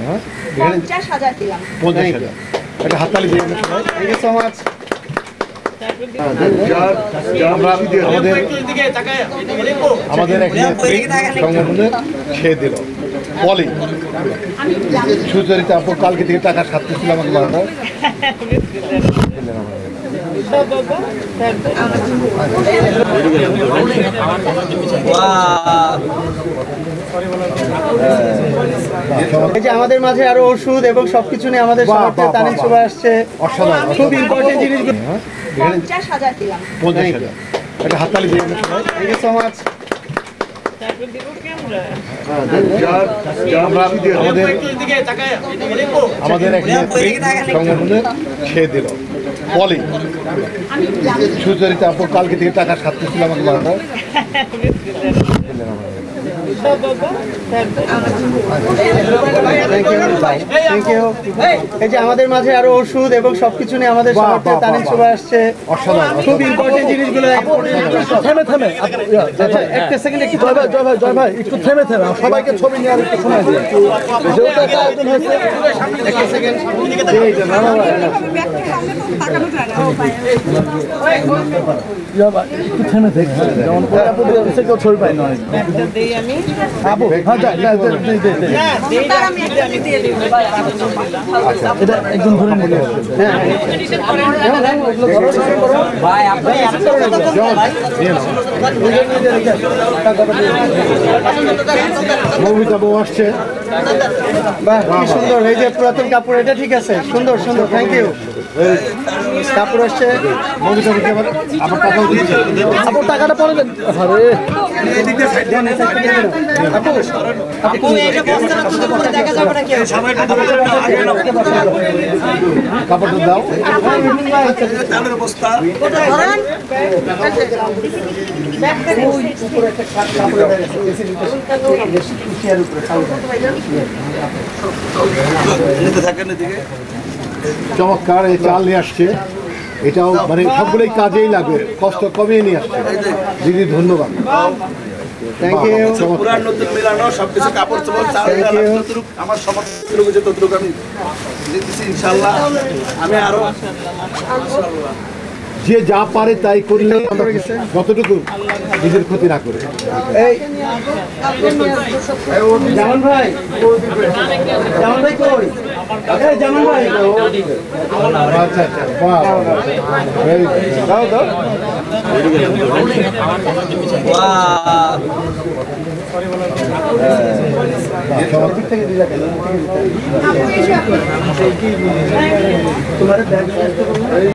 50,000 দিলাম। 50,000 একটা হাততালি দিয়ে আমরা সবাই। Thank you so much. আমাদের সংগঠনের সে দিল পলি সুচরিতা আপু কালকে থেকে টাকা সারতেছিল আমাকে বারবার আমাদের মাঝে আরো ওষুধ এবং সবকিছু নিয়ে আমাদের তানিম সবাই আসছে। খুব ইম্পর্টেন্ট জিনিস। 50,000 দিলাম। 50,000 একটা হাততালি দিয়ে আমরা সবাই। Thank you so much. আমাদের সংগঠনের সে দিল পলি সুচরিতা আপু কালকে থেকে টাকা সারতেছিল আমাকে বারবার থ্যাংক ইউ। এই যে আমাদের মাঝে আরো ওষুধ এবং সবকিছু নিয়ে আমাদের তানিম সবাই আসছে। খুব ইম্পর্টেন্ট জিনিসগুলো থেমে থেমে একটা সেকেন্ড একটু জয় ভাই একটু থেমে থেমে সবাইকে ছবি নিয়ে আর একটু শোনাই দিই। যেহেতু একটা আয়োজন হয়েছে একটা সেকেন্ড একটু থেমে থেকে যেমন কেউ ছবি পাই না আপু হ্যাঁ এটা একজন ধরে নিতে হবে। মৌমিতা বউ আসছে। বাহ কি সুন্দর। এই যে পুরাতন কাপড় এটা ঠিক আছে। সুন্দর সুন্দর থ্যাংক ইউ। কাপড় আসছে। মৌমিতা বউকে আবার টাকাও দিচ্ছে। আপু টাকাটা পরে দেন। কাপড়টা দাও। চমৎকার এই চাল নিয়ে আসছে। এটাও মানে সবগুলোই কাজেই লাগবে, কষ্ট কমিয়ে নিয়ে আসছে। দিদি ধন্যবাদ। Thank you. পুরান নতুন মিলানো সবকিছু কাপড় চোপড় আমার সমস্ত ততটুকু আমি দিতেছি ইনশাল্লাহ। আমি আরো যে যা পারে তাই করলে যতটুকু নিজের ক্ষতি না করে। এই জামান ভাই কই? এই জামান ভাই আচ্ছা আচ্ছা বাহ দাও দাও। সব দিক থেকে দিলা কেন? তোমার